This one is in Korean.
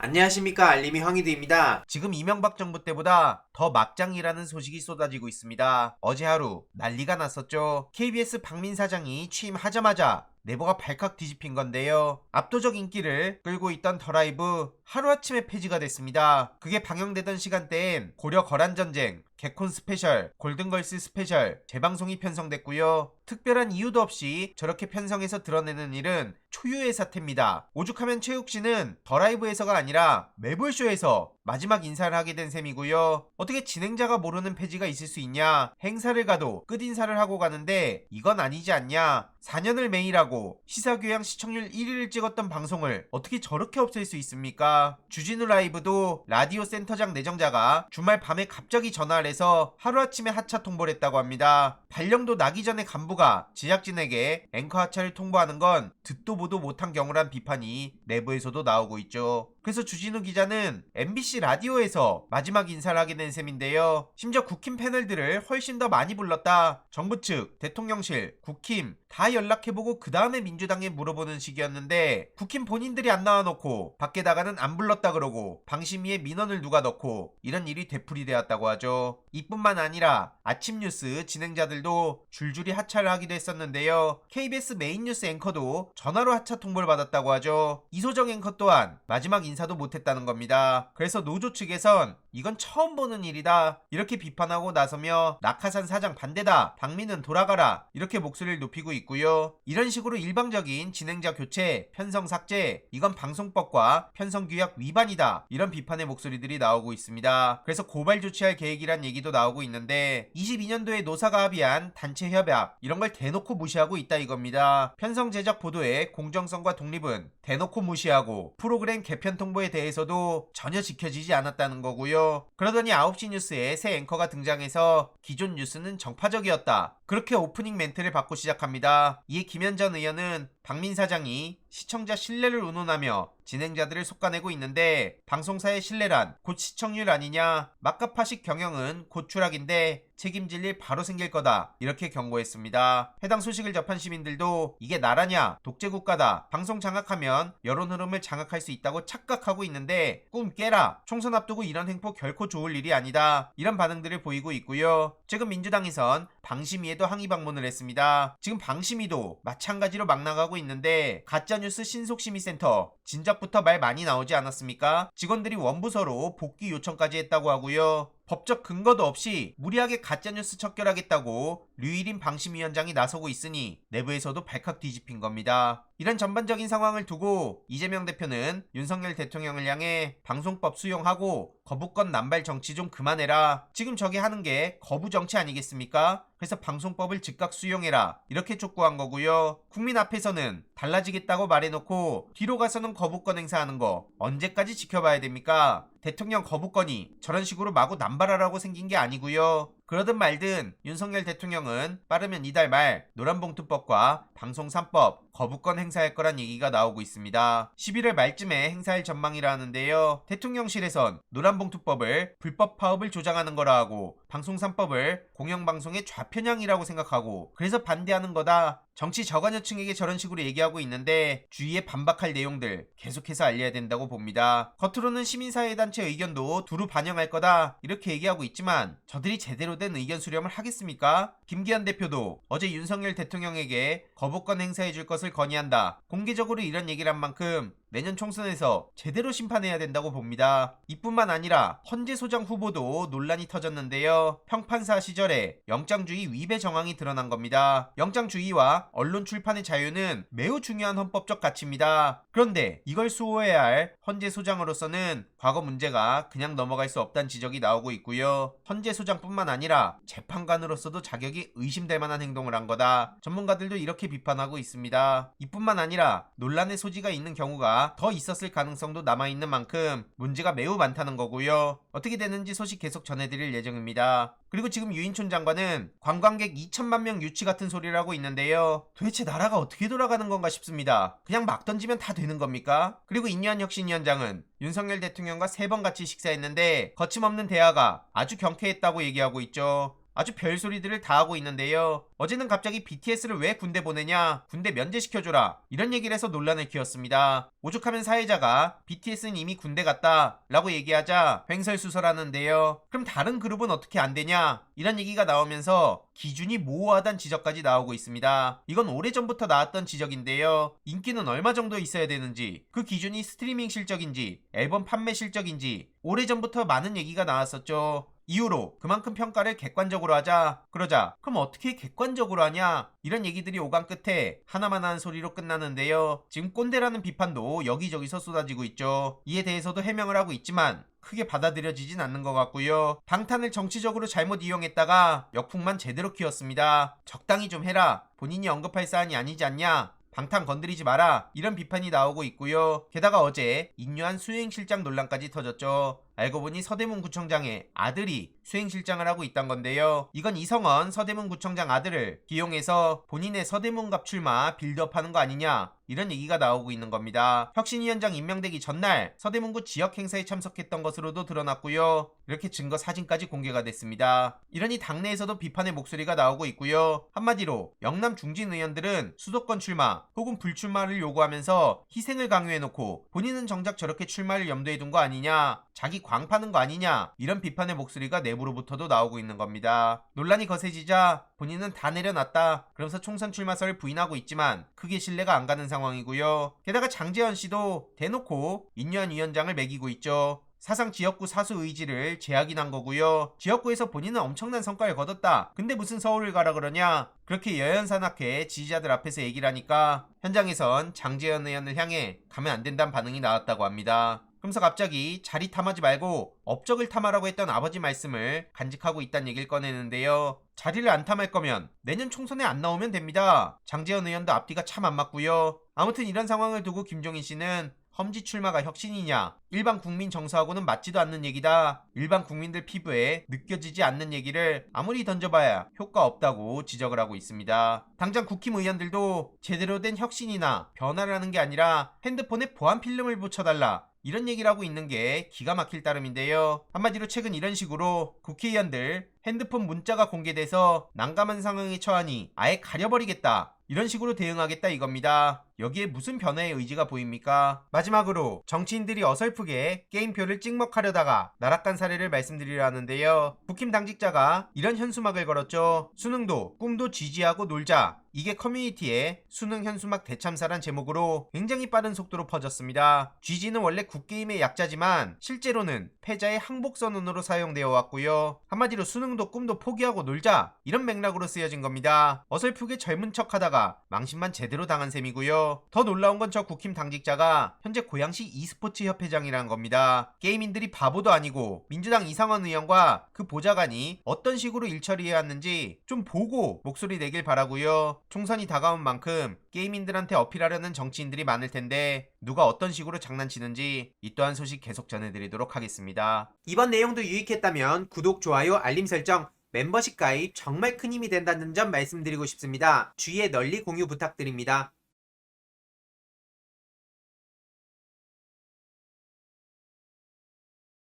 안녕하십니까, 알림이 황희두입니다. 지금 이명박 정부 때보다 더 막장이라는 소식이 쏟아지고 있습니다. 어제 하루 난리가 났었죠. KBS 박민 사장이 취임하자마자 내부가 발칵 뒤집힌 건데요. 압도적 인기를 끌고 있던 더 라이브 하루아침에 폐지가 됐습니다. 그게 방영되던 시간대엔 고려 거란전쟁, 개콘 스페셜, 골든걸스 스페셜 재방송이 편성됐고요. 특별한 이유도 없이 저렇게 편성해서 드러내는 일은 초유의 사태입니다. 오죽하면 최욱씨는 더 라이브에서가 아니라 매불쇼에서 마지막 인사를 하게 된 셈이고요. 어떻게 진행자가 모르는 폐지가 있을 수 있냐. 행사를 가도 끝인사를 하고 가는데 이건 아니지 않냐. 4년을 매일하고 시사교양 시청률 1위를 찍었던 방송을 어떻게 저렇게 없앨 수 있습니까? 주진우 라이브도 라디오 센터장 내정자가 주말 밤에 갑자기 전화를 해서 하루아침에 하차 통보를 했다고 합니다. 발령도 나기 전에 간부가 제작진에게 앵커 하차를 통보하는 건 듣도 보도 못한 경우란 비판이 내부에서도 나오고 있죠. 그래서 주진우 기자는 MBC 라디오에서 마지막 인사를 하게 된 셈인데요. 심지어 국힘 패널들을 훨씬 더 많이 불렀다. 정부 측, 대통령실, 국힘 다 연락해보고 그 다음에 민주당에 물어보는 식이었는데 국힘 본인들이 안 나와놓고 밖에다가는 안 불렀다 그러고 방심위에 민원을 누가 넣고 이런 일이 되풀이되었다고 하죠. 이뿐만 아니라 아침 뉴스 진행자들도 줄줄이 하차를 하기도 했었는데요. KBS 메인 뉴스 앵커도 전화로 하차 통보를 받았다고 하죠. 이소정 앵커 또한 마지막 인사도 못했다는 겁니다. 그래서 노조 측에선 이건 처음 보는 일이다 이렇게 비판하고 나서며 낙하산 사장 반대다, 박민은 돌아가라 이렇게 목소리를 높이고 있고요. 이런 식으로 일방적인 진행자 교체, 편성 삭제 이건 방송법과 편성규약 위반이다 이런 비판의 목소리들이 나오고 있습니다. 그래서 고발 조치할 계획이란 얘기도 나오고 있는데 22년도에 노사가 합의한 단체 협약 이런 걸 대놓고 무시하고 있다 이겁니다. 편성 제작 보도의 공정성과 독립은 대놓고 무시하고 프로그램 개편 통보에 대해서도 전혀 지켜지지 않았다는 거고요. 그러더니 9시 뉴스에 새 앵커가 등장해서 기존 뉴스는 정파적이었다 그렇게 오프닝 멘트를 받고 시작합니다. 이에 김현전 의원은 박민 사장이 시청자 신뢰를 운운하며 진행자들을 솎아내고 있는데 방송사의 신뢰란 곧 시청률 아니냐, 막가파식 경영은 곧 추락인데 책임질 일 바로 생길 거다 이렇게 경고했습니다. 해당 소식을 접한 시민들도 이게 나라냐, 독재국가다, 방송 장악하면 여론 흐름을 장악할 수 있다고 착각하고 있는데 꿈 깨라, 총선 앞두고 이런 행포 결코 좋을 일이 아니다 이런 반응들을 보이고 있고요. 최근 민주당에선 방심위에도 항의 방문을 했습니다. 지금 방심위도 마찬가지로 막 나가고 있는데 가짜뉴스 신속심의센터 진작부터 말 많이 나오지 않았습니까? 직원들이 원부서로 복귀 요청까지 했다고 하고요. 법적 근거도 없이 무리하게 가짜뉴스 척결하겠다고 류일인 방심위원장이 나서고 있으니 내부에서도 발칵 뒤집힌 겁니다. 이런 전반적인 상황을 두고 이재명 대표는 윤석열 대통령을 향해 방송법 수용하고 거부권 남발 정치 좀 그만해라. 지금 저게 하는 게 거부 정치 아니겠습니까? 그래서 방송법을 즉각 수용해라 이렇게 촉구한 거고요. 국민 앞에서는 달라지겠다고 말해놓고 뒤로 가서는 거부권 행사하는 거 언제까지 지켜봐야 됩니까? 대통령 거부권이 저런 식으로 마구 남발하라고 생긴 게 아니고요. 그러든 말든 윤석열 대통령은 빠르면 이달 말 노란봉투법과 방송 3법 거부권 행사할 거란 얘기가 나오고 있습니다. 11월 말쯤에 행사할 전망이라는데요. 대통령실에선 노란봉투법을 불법 파업을 조장하는 거라 하고 방송 3법을 공영방송의 좌편향이라고 생각하고 그래서 반대하는 거다. 정치 저관여층에게 저런 식으로 얘기하고 있는데 주위에 반박할 내용들 계속해서 알려야 된다고 봅니다. 겉으로는 시민사회단체 의견도 두루 반영할 거다 이렇게 얘기하고 있지만 저들이 제대로 된 의견 수렴을 하겠습니까? 김기현 대표도 어제 윤석열 대통령에게 거부권 행사해 줄 것을 건의한다 공개적으로 이런 얘기를 한 만큼 내년 총선에서 제대로 심판해야 된다고 봅니다. 이뿐만 아니라 헌재 소장 후보도 논란이 터졌는데요. 평판사 시절에 영장주의 위배 정황이 드러난 겁니다. 영장주의와 언론 출판의 자유는 매우 중요한 헌법적 가치입니다. 그런데 이걸 수호해야 할 헌재 소장으로서는 과거 문제가 그냥 넘어갈 수 없다는 지적이 나오고 있고요. 헌재 소장뿐만 아니라 재판관으로서도 자격이 의심될 만한 행동을 한 거다. 전문가들도 이렇게 비판하고 있습니다. 이뿐만 아니라 논란의 소지가 있는 경우가 더 있었을 가능성도 남아있는 만큼 문제가 매우 많다는 거고요. 어떻게 되는지 소식 계속 전해드릴 예정입니다. 그리고 지금 유인촌 장관은 관광객 2천만 명 유치 같은 소리를 하고 있는데요. 도대체 나라가 어떻게 돌아가는 건가 싶습니다. 그냥 막 던지면 다 되는 겁니까? 그리고 인유한 혁신위원장은 윤석열 대통령과 3번 같이 식사했는데 거침없는 대화가 아주 경쾌했다고 얘기하고 있죠. 아주 별소리들을 다 하고 있는데요. 어제는 갑자기 BTS를 왜 군대 보내냐, 군대 면제시켜줘라, 이런 얘기를 해서 논란을 키웠습니다. 오죽하면 사회자가 BTS는 이미 군대 갔다 라고 얘기하자 횡설수설하는데요. 그럼 다른 그룹은 어떻게 안 되냐, 이런 얘기가 나오면서 기준이 모호하다는 지적까지 나오고 있습니다. 이건 오래전부터 나왔던 지적인데요. 인기는 얼마 정도 있어야 되는지, 그 기준이 스트리밍 실적인지 앨범 판매 실적인지 오래전부터 많은 얘기가 나왔었죠. 이후로 그만큼 평가를 객관적으로 하자, 그러자 그럼 어떻게 객관적으로 하냐, 이런 얘기들이 오간 끝에 하나만 하는 소리로 끝나는데요. 지금 꼰대라는 비판도 여기저기서 쏟아지고 있죠. 이에 대해서도 해명을 하고 있지만 크게 받아들여지진 않는 것 같고요. 방탄을 정치적으로 잘못 이용했다가 역풍만 제대로 키웠습니다. 적당히 좀 해라, 본인이 언급할 사안이 아니지 않냐, 방탄 건드리지 마라, 이런 비판이 나오고 있고요. 게다가 어제 인류한 수행실장 논란까지 터졌죠. 알고 보니 서대문 구청장의 아들이 수행실장을 하고 있단 건데요. 이건 이성원 서대문 구청장 아들을 기용해서 본인의 서대문갑 출마 빌드업하는 거 아니냐, 이런 얘기가 나오고 있는 겁니다. 혁신위원장 임명되기 전날 서대문구 지역 행사에 참석했던 것으로도 드러났고요. 이렇게 증거 사진까지 공개가 됐습니다. 이러니 당내에서도 비판의 목소리가 나오고 있고요. 한마디로 영남 중진 의원들은 수도권 출마 혹은 불출마를 요구하면서 희생을 강요해놓고 본인은 정작 저렇게 출마를 염두에 둔 거 아니냐, 자기 광파는 거 아니냐, 이런 비판의 목소리가 내부로부터도 나오고 있는 겁니다. 논란이 거세지자 본인은 다 내려놨다, 그러면서 총선 출마설을 부인하고 있지만 크게 신뢰가 안 가는 상황이고요. 게다가 장제원 씨도 대놓고 인류한 위원장을 매기고 있죠. 사상 지역구 사수 의지를 재확인한 거고요. 지역구에서 본인은 엄청난 성과를 거뒀다, 근데 무슨 서울을 가라 그러냐, 그렇게 여연산악회 지지자들 앞에서 얘기를 하니까 현장에선 장제원 의원을 향해 가면 안 된다는 반응이 나왔다고 합니다. 그러면서 갑자기 자리 탐하지 말고 업적을 탐하라고 했던 아버지 말씀을 간직하고 있다는 얘기를 꺼내는데요. 자리를 안 탐할 거면 내년 총선에 안 나오면 됩니다. 장제원 의원도 앞뒤가 참 안 맞고요. 아무튼 이런 상황을 두고 김종인 씨는 험지 출마가 혁신이냐, 일반 국민 정서하고는 맞지도 않는 얘기다, 일반 국민들 피부에 느껴지지 않는 얘기를 아무리 던져봐야 효과 없다고 지적을 하고 있습니다. 당장 국힘 의원들도 제대로 된 혁신이나 변화를 하는 게 아니라 핸드폰에 보안 필름을 붙여달라, 이런 얘기를 하고 있는 게 기가 막힐 따름인데요. 한마디로 최근 이런 식으로 국회의원들 핸드폰 문자가 공개돼서 난감한 상황에 처하니 아예 가려버리겠다, 이런 식으로 대응하겠다 이겁니다. 여기에 무슨 변화의 의지가 보입니까? 마지막으로 정치인들이 어설프게 게임표를 찍먹하려다가 나락간 사례를 말씀드리려 하는데요. 국힘 당직자가 이런 현수막을 걸었죠. 수능도 꿈도 지지하고 놀자, 이게 커뮤니티에 수능 현수막 대참사란 제목으로 굉장히 빠른 속도로 퍼졌습니다. GG는 원래 굿게임의 약자지만 실제로는 패자의 항복선언으로 사용되어 왔고요. 한마디로 수능도 꿈도 포기하고 놀자, 이런 맥락으로 쓰여진 겁니다. 어설프게 젊은 척하다가 망신만 제대로 당한 셈이고요. 더 놀라운 건 저 국힘 당직자가 현재 고양시 e스포츠 협회장이라는 겁니다. 게이민들이 바보도 아니고 민주당 이상원 의원과 그 보좌관이 어떤 식으로 일 처리해왔는지 좀 보고 목소리 내길 바라고요. 총선이 다가온 만큼 게이민들한테 어필하려는 정치인들이 많을 텐데 누가 어떤 식으로 장난치는지 이 또한 소식 계속 전해드리도록 하겠습니다. 이번 내용도 유익했다면 구독, 좋아요, 알림 설정, 멤버십 가입 정말 큰 힘이 된다는 점 말씀드리고 싶습니다. 주위에 널리 공유 부탁드립니다.